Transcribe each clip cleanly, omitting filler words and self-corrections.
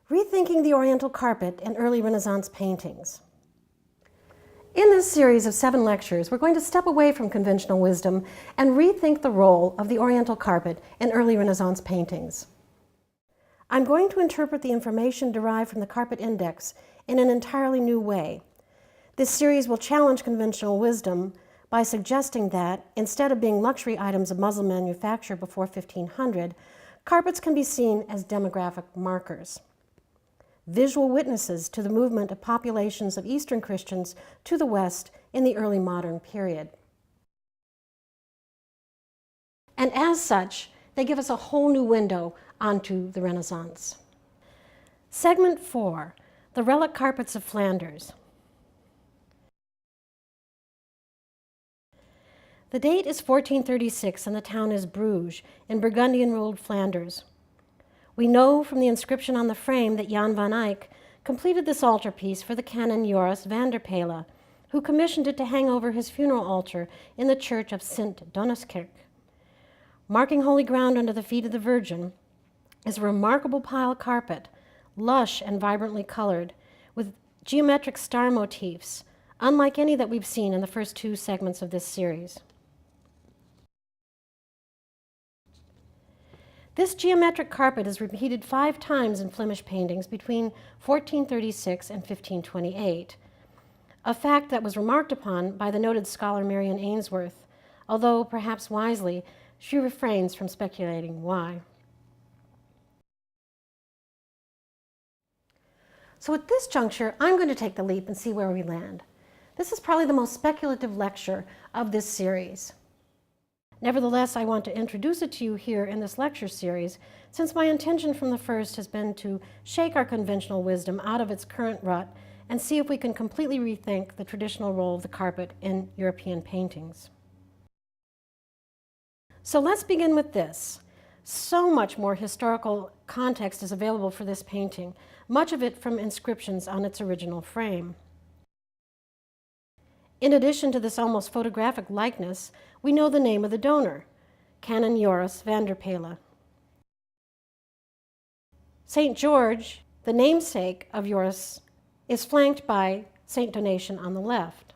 Rethinking the Oriental Carpet in Early Renaissance Paintings. In this series of 7 lectures, we're going to step away from conventional wisdom and rethink the role of the Oriental carpet in early Renaissance paintings. I'm going to interpret the information derived from the Carpet Index in an entirely new way. This series will challenge conventional wisdom by suggesting that, instead of being luxury items of Muslim manufacture before 1500, carpets can be seen as demographic markers, visual witnesses to the movement of populations of Eastern Christians to the West in the early modern period. And as such, they give us a whole new window onto the Renaissance. Segment 4, the relic carpets of Flanders. The date is 1436 and the town is Bruges in Burgundian-ruled Flanders. We know from the inscription on the frame that Jan van Eyck completed this altarpiece for the canon Joris van der Pele, who commissioned it to hang over his funeral altar in the church of Sint Donneskerk. Marking holy ground under the feet of the Virgin is a remarkable pile carpet, lush and vibrantly colored, with geometric star motifs, unlike any that we've seen in the first 2 segments of this series. This geometric carpet is repeated 5 times in Flemish paintings between 1436 and 1528, a fact that was remarked upon by the noted scholar Marion Ainsworth, although perhaps wisely, she refrains from speculating why. So at this juncture, I'm going to take the leap and see where we land. This is probably the most speculative lecture of this series. Nevertheless, I want to introduce it to you here in this lecture series, since my intention from the first has been to shake our conventional wisdom out of its current rut and see if we can completely rethink the traditional role of the carpet in European paintings. So let's begin with this. So much more historical context is available for this painting, much of it from inscriptions on its original frame. In addition to this almost photographic likeness, we know the name of the donor, Canon Joris van der Pele. St. George, the namesake of Joris, is flanked by St. Donation on the left.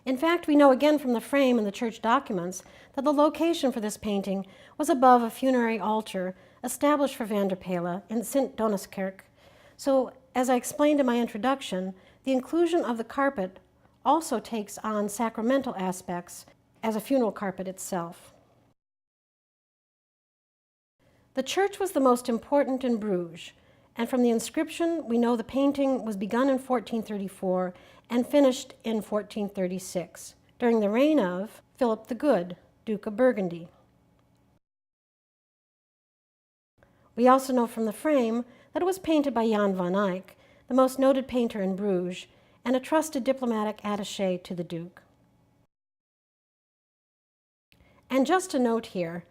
In fact, we know again from the frame and the church documents that the location for this painting was above a funerary altar established for van der Pele in Sint Donneskerk. So, as I explained in my introduction, the inclusion of the carpet also takes on sacramental aspects as a funeral carpet itself. The church was the most important in Bruges, and from the inscription we know the painting was begun in 1434 and finished in 1436, during the reign of Philip the Good, Duke of Burgundy. We also know from the frame that it was painted by Jan van Eyck, the most noted painter in Bruges, and a trusted diplomatic attaché to the Duke. And just a note here,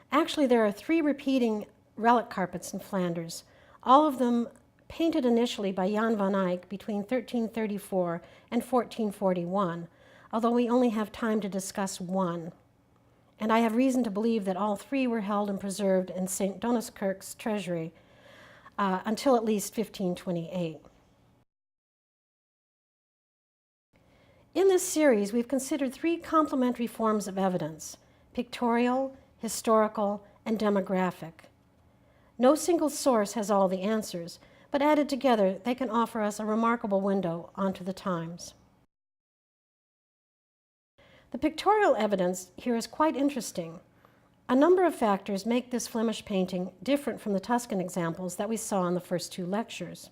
actually there are 3 repeating relic carpets in Flanders, all of them painted initially by Jan van Eyck between 1334 and 1441, although we only have time to discuss one. And I have reason to believe that all 3 were held and preserved in St. Donneskerk's treasury until at least 1528. In this series, we've considered 3 complementary forms of evidence: pictorial, historical, and demographic. No single source has all the answers, but added together, they can offer us a remarkable window onto the times. The pictorial evidence here is quite interesting. A number of factors make this Flemish painting different from the Tuscan examples that we saw in the first 2 lectures.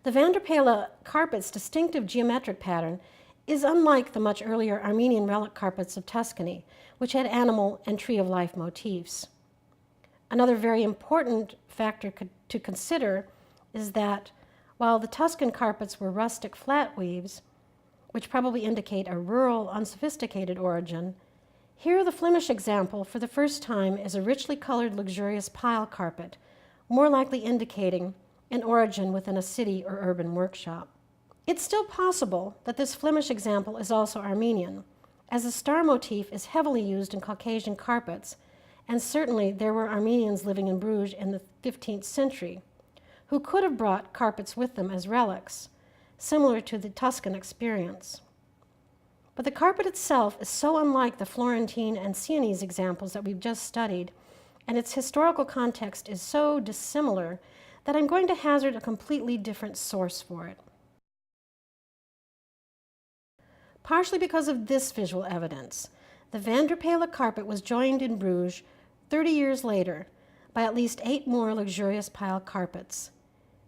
The van der Pele carpet's distinctive geometric pattern is unlike the much earlier Armenian relic carpets of Tuscany, which had animal and tree-of-life motifs. Another very important factor to consider is that while the Tuscan carpets were rustic flat weaves, which probably indicate a rural, unsophisticated origin, here the Flemish example for the first time is a richly colored, luxurious pile carpet, more likely indicating an origin within a city or urban workshop. It's still possible that this Flemish example is also Armenian, as the star motif is heavily used in Caucasian carpets, and certainly there were Armenians living in Bruges in the 15th century who could have brought carpets with them as relics, similar to the Tuscan experience. But the carpet itself is so unlike the Florentine and Sienese examples that we've just studied, and its historical context is so dissimilar that I'm going to hazard a completely different source for it. Partially because of this visual evidence, the Van der Pele carpet was joined in Bruges 30 years later by at least 8 more luxurious pile carpets.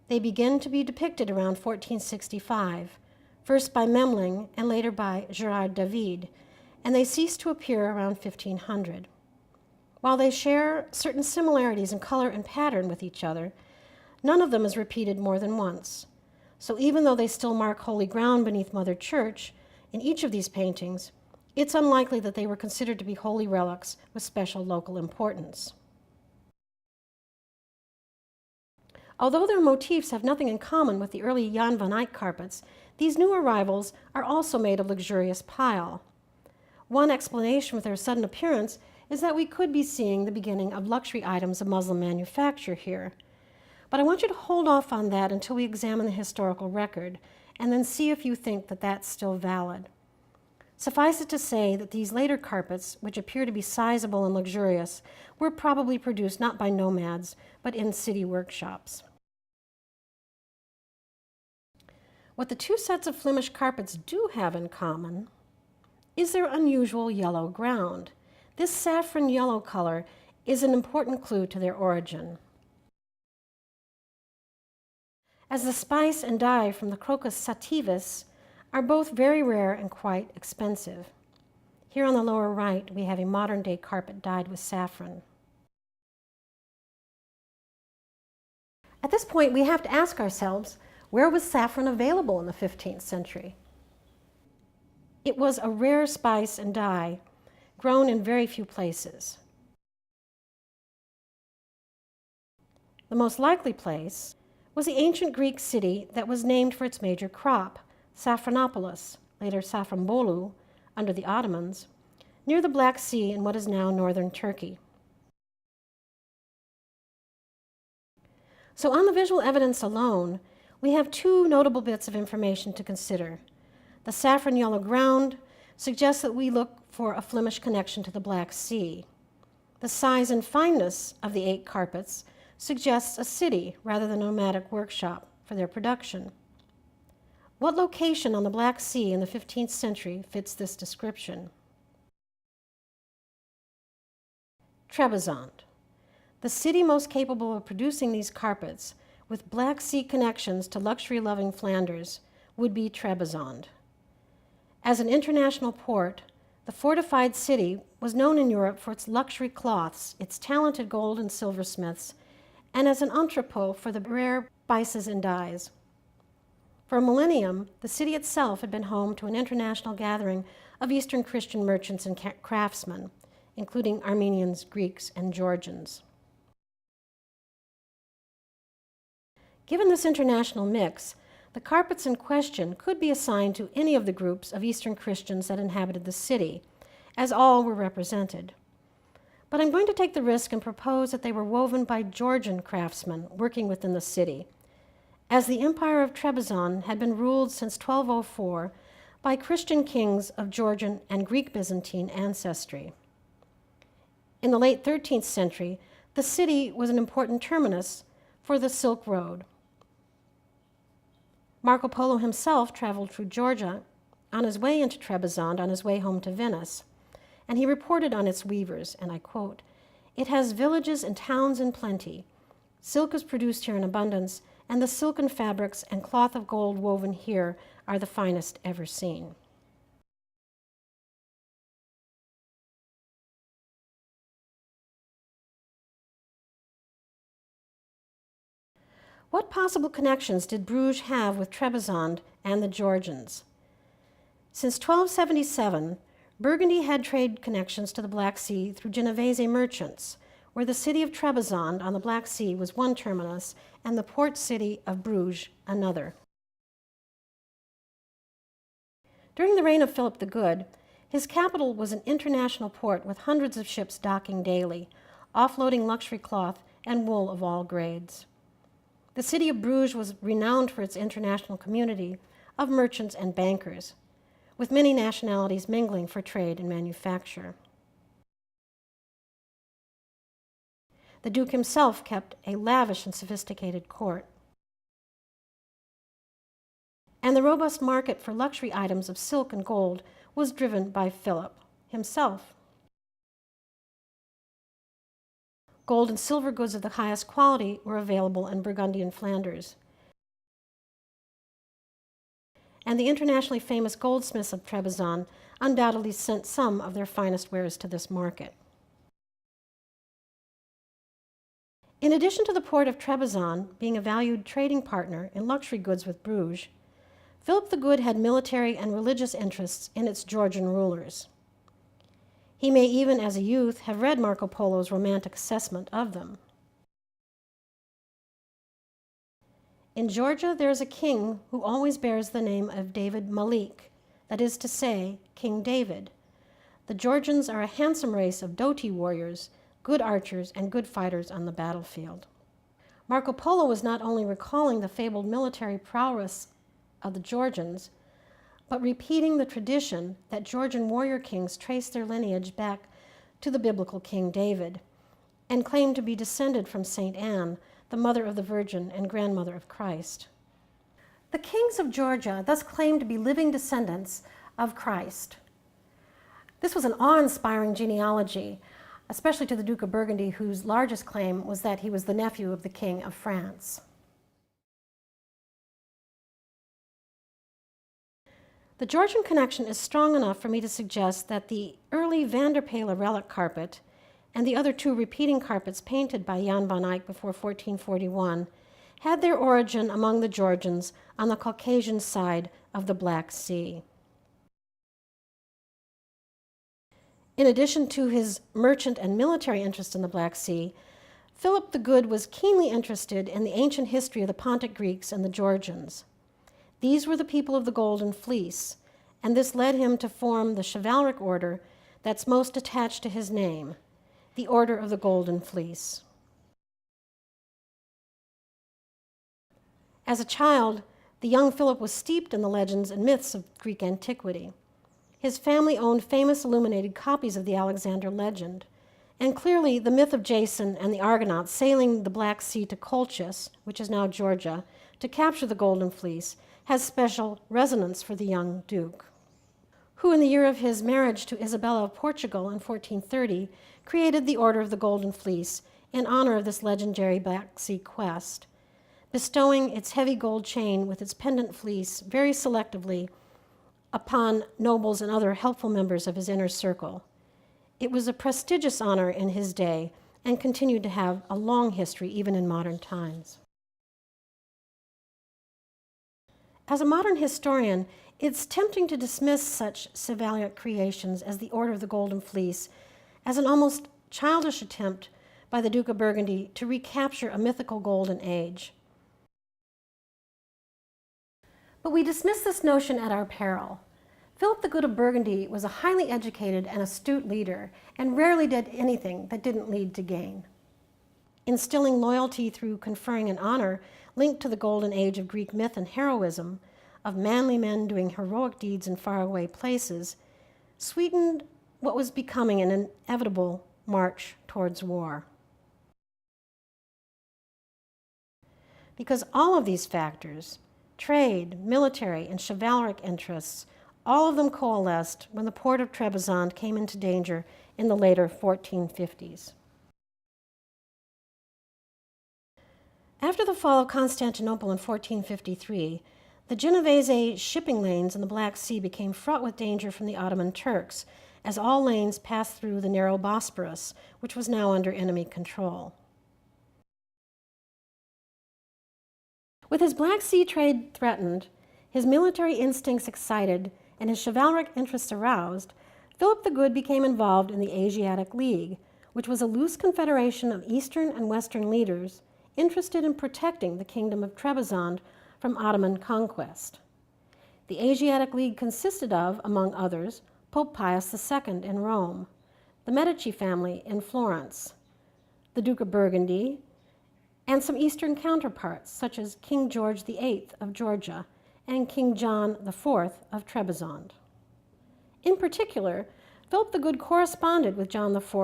They begin to be depicted around 1465, first by Memling and later by Gerard David, and they cease to appear around 1500. While they share certain similarities in color and pattern with each other, none of them is repeated more than once. So even though they still mark holy ground beneath Mother Church, in each of these paintings, it's unlikely that they were considered to be holy relics with special local importance. Although their motifs have nothing in common with the early Jan van Eyck carpets, these new arrivals are also made of luxurious pile. One explanation for their sudden appearance is that we could be seeing the beginning of luxury items of Muslim manufacture here. But I want you to hold off on that until we examine the historical record, and then see if you think that that's still valid. Suffice it to say that these later carpets, which appear to be sizable and luxurious, were probably produced not by nomads, but in city workshops. What the two sets of Flemish carpets do have in common is their unusual yellow ground. This saffron yellow color is an important clue to their origin. As the spice and dye from the Crocus sativus are both very rare and quite expensive. Here on the lower right, we have a modern-day carpet dyed with saffron. At this point, we have to ask ourselves, where was saffron available in the 15th century? It was a rare spice and dye, grown in very few places. The most likely place was the ancient Greek city that was named for its major crop, Saffronopolis, later Safranbolu, under the Ottomans, near the Black Sea in what is now northern Turkey. So on the visual evidence alone, we have two notable bits of information to consider. The saffron yellow ground suggests that we look for a Flemish connection to the Black Sea. The size and fineness of the 8 carpets suggests a city rather than a nomadic workshop for their production. What location on the Black Sea in the 15th century fits this description? Trebizond, the city most capable of producing these carpets with Black Sea connections to luxury-loving Flanders, would be Trebizond. As an international port, the fortified city was known in Europe for its luxury cloths, its talented gold and silversmiths, and as an entrepot for the rare spices and dyes. For a millennium, the city itself had been home to an international gathering of Eastern Christian merchants and craftsmen, including Armenians, Greeks, and Georgians. Given this international mix, the carpets in question could be assigned to any of the groups of Eastern Christians that inhabited the city, as all were represented. But I'm going to take the risk and propose that they were woven by Georgian craftsmen working within the city, as the Empire of Trebizond had been ruled since 1204 by Christian kings of Georgian and Greek Byzantine ancestry. In the late 13th century, the city was an important terminus for the Silk Road. Marco Polo himself traveled through Georgia on his way into Trebizond on his way home to Venice, and he reported on its weavers, and I quote, "It has villages and towns in plenty. Silk is produced here in abundance, and the silken fabrics and cloth of gold woven here are the finest ever seen." What possible connections did Bruges have with Trebizond and the Georgians? Since 1277, Burgundy had trade connections to the Black Sea through Genovese merchants, where the city of Trebizond on the Black Sea was one terminus and the port city of Bruges another. During the reign of Philip the Good, his capital was an international port with hundreds of ships docking daily, offloading luxury cloth and wool of all grades. The city of Bruges was renowned for its international community of merchants and bankers, with many nationalities mingling for trade and manufacture. The Duke himself kept a lavish and sophisticated court. And the robust market for luxury items of silk and gold was driven by Philip himself. Gold and silver goods of the highest quality were available in Burgundian Flanders. And the internationally famous goldsmiths of Trebizond undoubtedly sent some of their finest wares to this market. In addition to the port of Trebizond being a valued trading partner in luxury goods with Bruges, Philip the Good had military and religious interests in its Georgian rulers. He may even, as a youth, have read Marco Polo's romantic assessment of them. In Georgia, there is a king who always bears the name of David Malik, that is to say, King David. The Georgians are a handsome race of doughty warriors, good archers, and good fighters on the battlefield. Marco Polo was not only recalling the fabled military prowess of the Georgians, but repeating the tradition that Georgian warrior kings traced their lineage back to the biblical King David and claimed to be descended from Saint Anne, the mother of the Virgin and grandmother of Christ. The kings of Georgia thus claimed to be living descendants of Christ. This was an awe-inspiring genealogy, especially to the Duke of Burgundy, whose largest claim was that he was the nephew of the King of France. The Georgian connection is strong enough for me to suggest that the early Van der Pele relic carpet and the other two repeating carpets painted by Jan van Eyck before 1441 had their origin among the Georgians on the Caucasian side of the Black Sea. In addition to his merchant and military interest in the Black Sea, Philip the Good was keenly interested in the ancient history of the Pontic Greeks and the Georgians. These were the people of the Golden Fleece, and this led him to form the chivalric order that's most attached to his name, the Order of the Golden Fleece. As a child, the young Philip was steeped in the legends and myths of Greek antiquity. His family owned famous illuminated copies of the Alexander legend, and clearly the myth of Jason and the Argonauts sailing the Black Sea to Colchis, which is now Georgia, to capture the Golden Fleece, has special resonance for the young Duke, who in the year of his marriage to Isabella of Portugal in 1430 created the Order of the Golden Fleece in honor of this legendary Black Sea quest, bestowing its heavy gold chain with its pendant fleece very selectively upon nobles and other helpful members of his inner circle. It was a prestigious honor in his day and continued to have a long history even in modern times. As a modern historian, it's tempting to dismiss such chivalric creations as the Order of the Golden Fleece as an almost childish attempt by the Duke of Burgundy to recapture a mythical golden age. But we dismiss this notion at our peril. Philip the Good of Burgundy was a highly educated and astute leader and rarely did anything that didn't lead to gain. Instilling loyalty through conferring an honor linked to the golden age of Greek myth and heroism, of manly men doing heroic deeds in faraway places, sweetened what was becoming an inevitable march towards war. Because all of these factors, trade, military, and chivalric interests, all of them coalesced when the port of Trebizond came into danger in the later 1450s. After the fall of Constantinople in 1453, the Genovese shipping lanes in the Black Sea became fraught with danger from the Ottoman Turks, as all lanes passed through the narrow Bosporus, which was now under enemy control. With his Black Sea trade threatened, his military instincts excited, and his chivalric interests aroused, Philip the Good became involved in the Asiatic League, which was a loose confederation of Eastern and Western leaders interested in protecting the kingdom of Trebizond from Ottoman conquest. The Asiatic League consisted of, among others, Pope Pius II in Rome, the Medici family in Florence, the Duke of Burgundy, and some Eastern counterparts, such as King George VIII of Georgia and King John IV of Trebizond. In particular, Philip the Good corresponded with John IV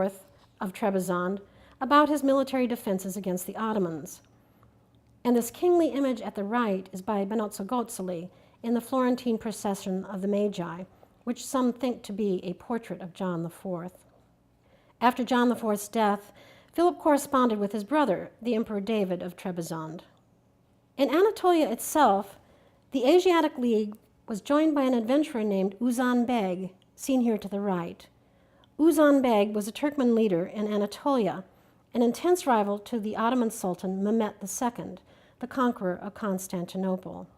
of Trebizond about his military defenses against the Ottomans. And this kingly image at the right is by Benozzo Gozzoli in the Florentine Procession of the Magi, which some think to be a portrait of John IV. After John IV's death, Philip corresponded with his brother, the Emperor David of Trebizond. In Anatolia itself, the Asiatic League was joined by an adventurer named Uzan Beg, seen here to the right. Uzan Beg was a Turkmen leader in Anatolia, an intense rival to the Ottoman Sultan Mehmet II, the conqueror of Constantinople.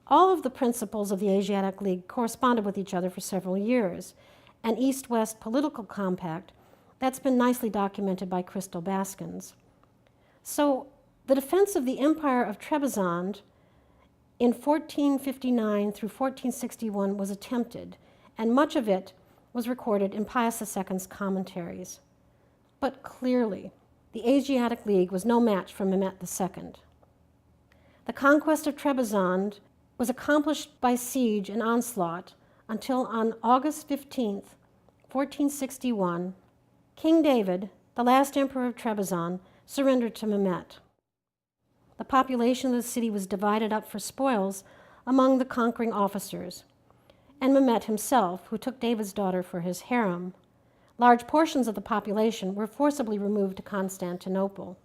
All of the principals of the Asiatic League corresponded with each other for several years, an East-West political compact that's been nicely documented by Crystal Baskins. So the defense of the Empire of Trebizond in 1459 through 1461 was attempted, and much of it was recorded in Pius II's commentaries. But clearly, the Asiatic League was no match for Mehmet II. The conquest of Trebizond was accomplished by siege and onslaught until on August 15th, 1461, King David, the last emperor of Trebizond, surrendered to Mehmet. The population of the city was divided up for spoils among the conquering officers, and Mehmet himself, who took David's daughter for his harem. Large portions of the population were forcibly removed to Constantinople.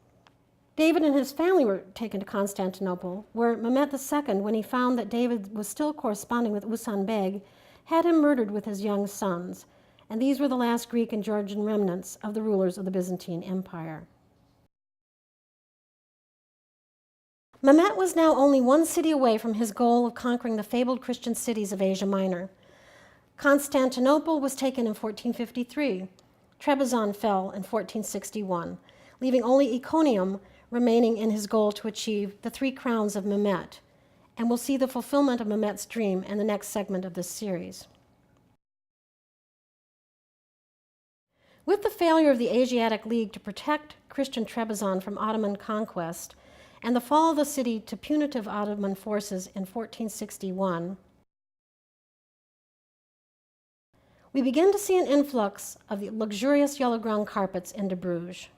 David and his family were taken to Constantinople, where Mehmet II, when he found that David was still corresponding with Uzan Beg, had him murdered with his young sons, and these were the last Greek and Georgian remnants of the rulers of the Byzantine Empire. Mehmet was now only one city away from his goal of conquering the fabled Christian cities of Asia Minor. Constantinople was taken in 1453. Trebizond fell in 1461, leaving only Iconium remaining in his goal to achieve the three crowns of Mehmet, and we'll see the fulfillment of Mehmet's dream in the next segment of this series. With the failure of the Asiatic League to protect Christian Trebizond from Ottoman conquest and the fall of the city to punitive Ottoman forces in 1461, we begin to see an influx of the luxurious yellow ground carpets into Bruges.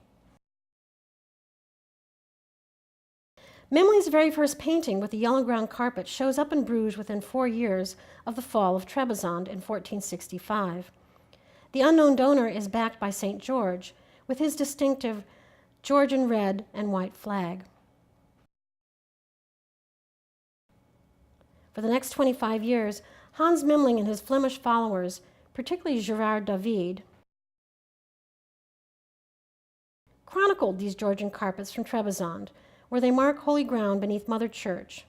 Memling's very first painting with the yellow ground carpet shows up in Bruges within 4 years of the fall of Trebizond in 1465. The unknown donor is backed by St. George with his distinctive Georgian red and white flag. For the next 25 years, Hans Memling and his Flemish followers, particularly Gerard David, chronicled these Georgian carpets from Trebizond, where they mark holy ground beneath Mother Church.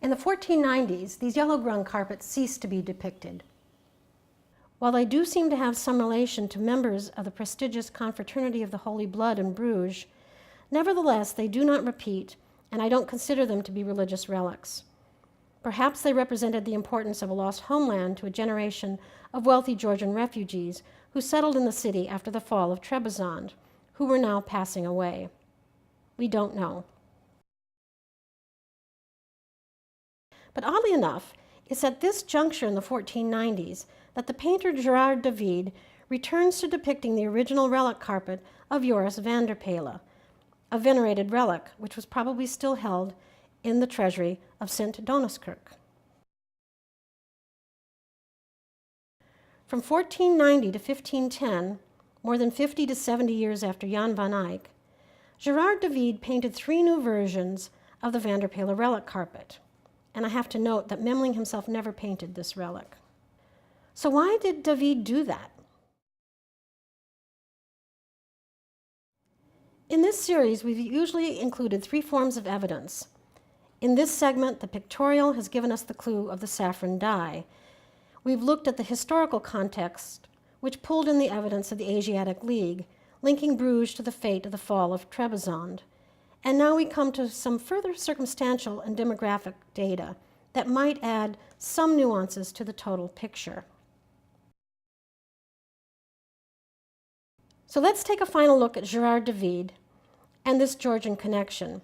In the 1490s, these yellow ground carpets ceased to be depicted. While they do seem to have some relation to members of the prestigious Confraternity of the Holy Blood in Bruges, nevertheless, they do not repeat, and I don't consider them to be religious relics. Perhaps they represented the importance of a lost homeland to a generation of wealthy Georgian refugees who settled in the city after the fall of Trebizond, who were now passing away. We don't know. But oddly enough, it's at this juncture in the 1490s that the painter Gerard David returns to depicting the original relic carpet of Joris van der Pelen, a venerated relic which was probably still held in the treasury of St. Donaskirk. From 1490 to 1510, more than 50 to 70 years after Jan van Eyck, Gerard David painted 3 new versions of the van der Pelen relic carpet. And I have to note that Memling himself never painted this relic. So why did David do that? In this series, we've usually included 3 forms of evidence. In this segment, the pictorial has given us the clue of the saffron dye. We've looked at the historical context, which pulled in the evidence of the Asiatic League, linking Bruges to the fate of the fall of Trebizond. And now we come to some further circumstantial and demographic data that might add some nuances to the total picture. So let's take a final look at Gerard David and this Georgian connection.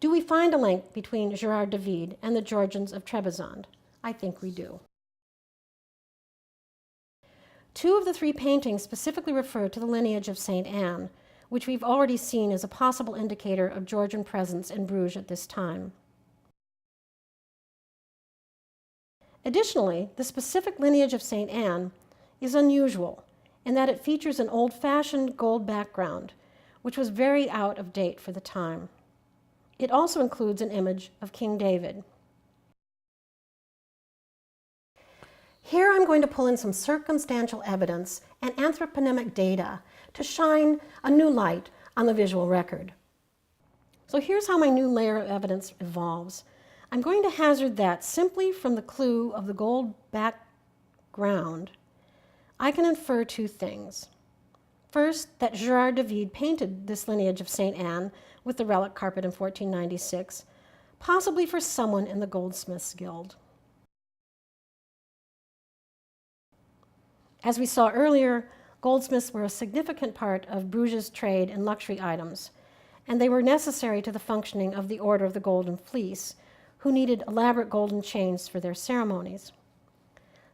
Do we find a link between Gerard David and the Georgians of Trebizond? I think we do. Two of the three paintings specifically refer to the lineage of St. Anne, which we've already seen as a possible indicator of Georgian presence in Bruges at this time. Additionally, the specific lineage of St. Anne is unusual in that it features an old-fashioned gold background, which was very out of date for the time. It also includes an image of King David. Here I'm going to pull in some circumstantial evidence and anthroponymic data to shine a new light on the visual record. So here's how my new layer of evidence evolves. I'm going to hazard that simply from the clue of the gold background, I can infer two things. First, that Gerard David painted this lineage of St. Anne with the relic carpet in 1496, possibly for someone in the Goldsmiths Guild. As we saw earlier, goldsmiths were a significant part of Bruges' trade in luxury items, and they were necessary to the functioning of the Order of the Golden Fleece, who needed elaborate golden chains for their ceremonies.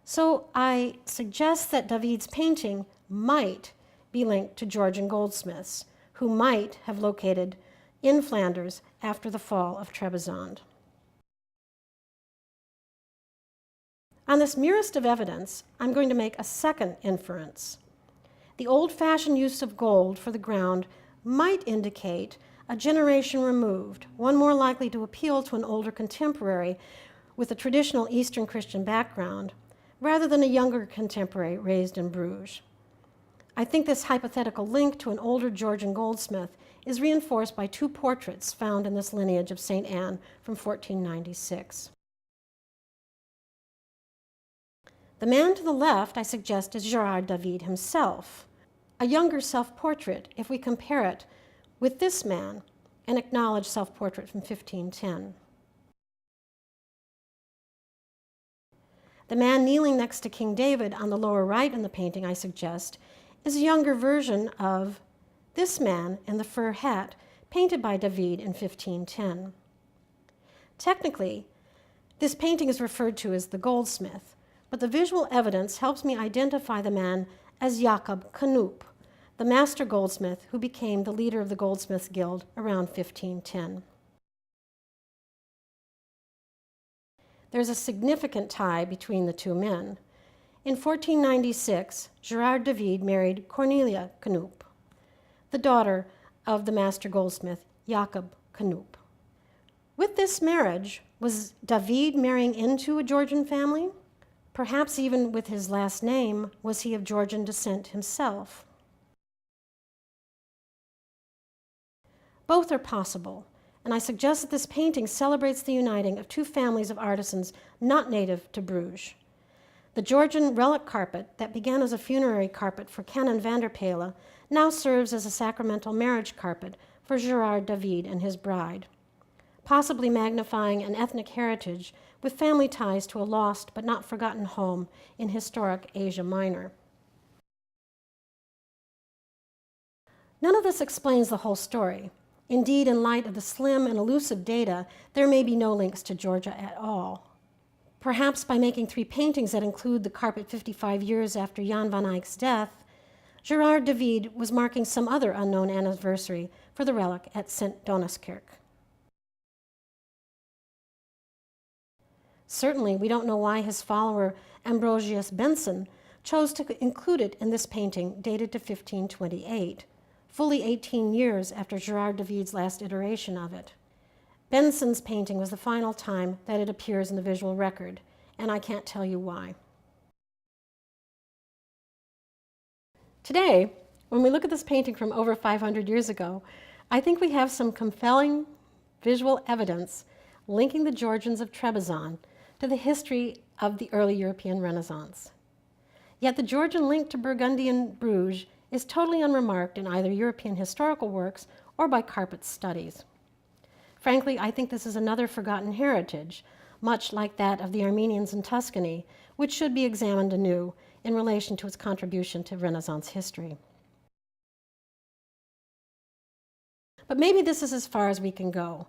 So I suggest that David's painting might be linked to Georgian goldsmiths, who might have located in Flanders after the fall of Trebizond. On this merest of evidence, I'm going to make a second inference. The old-fashioned use of gold for the ground might indicate a generation removed, one more likely to appeal to an older contemporary with a traditional Eastern Christian background, rather than a younger contemporary raised in Bruges. I think this hypothetical link to an older Georgian goldsmith is reinforced by two portraits found in this lineage of St. Anne from 1496. The man to the left, I suggest, is Gerard David himself, a younger self-portrait if we compare it with this man, an acknowledged self-portrait from 1510. The man kneeling next to King David on the lower right in the painting, I suggest, is a younger version of this man in the fur hat painted by David in 1510. Technically, this painting is referred to as the goldsmith, but the visual evidence helps me identify the man as Jacob Knoop, the master goldsmith who became the leader of the Goldsmiths Guild around 1510. There's a significant tie between the two men. In 1496, Gerard David married Cornelia Knoop, the daughter of the master goldsmith Jacob Knoop. With this marriage, was David marrying into a Georgian family? Perhaps even with his last name, was he of Georgian descent himself? Both are possible, and I suggest that this painting celebrates the uniting of two families of artisans not native to Bruges. The Georgian relic carpet that began as a funerary carpet for Canon van der Pele now serves as a sacramental marriage carpet for Gerard David and his bride, possibly magnifying an ethnic heritage with family ties to a lost but not forgotten home in historic Asia Minor. None of this explains the whole story. Indeed, in light of the slim and elusive data, there may be no links to Georgia at all. Perhaps by making three paintings that include the carpet 55 years after Jan van Eyck's death, Gerard David was marking some other unknown anniversary for the relic at St. Donaskirk. Certainly, we don't know why his follower Ambrosius Benson chose to include it in this painting dated to 1528, fully 18 years after Gerard David's last iteration of it. Benson's painting was the final time that it appears in the visual record, and I can't tell you why. Today, when we look at this painting from over 500 years ago, I think we have some compelling visual evidence linking the Georgians of Trebizond to the history of the early European Renaissance. Yet the Georgian link to Burgundian Bruges is totally unremarked in either European historical works or by carpet studies. Frankly, I think this is another forgotten heritage, much like that of the Armenians in Tuscany, which should be examined anew in relation to its contribution to Renaissance history. But maybe this is as far as we can go.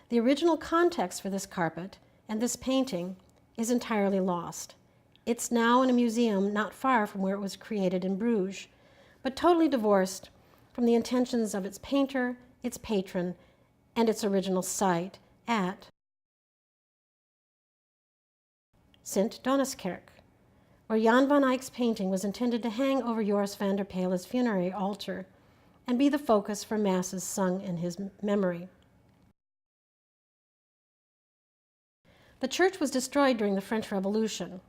The original context for this carpet and this painting is entirely lost. It's now in a museum not far from where it was created in Bruges, but totally divorced from the intentions of its painter, its patron, and its original site at Sint Doniskerk, where Jan van Eyck's painting was intended to hang over Joris van der Pele's funerary altar and be the focus for masses sung in his memory. The church was destroyed during the French Revolution.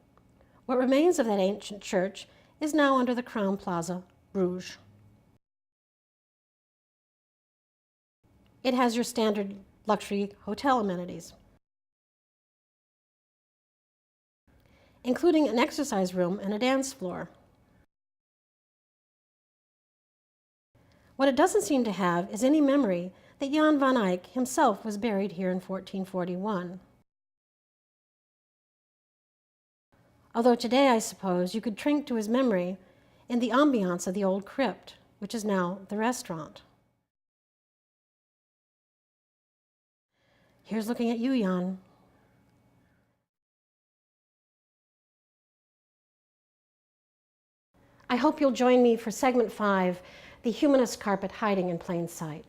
What remains of that ancient church is now under the Crown Plaza, Bruges. It has your standard luxury hotel amenities, including an exercise room and a dance floor. What it doesn't seem to have is any memory that Jan van Eyck himself was buried here in 1441. Although today, I suppose, you could drink to his memory in the ambiance of the old crypt, which is now the restaurant. Here's looking at you, Jan. I hope you'll join me for segment 5, The Humanist Carpet Hiding in Plain Sight.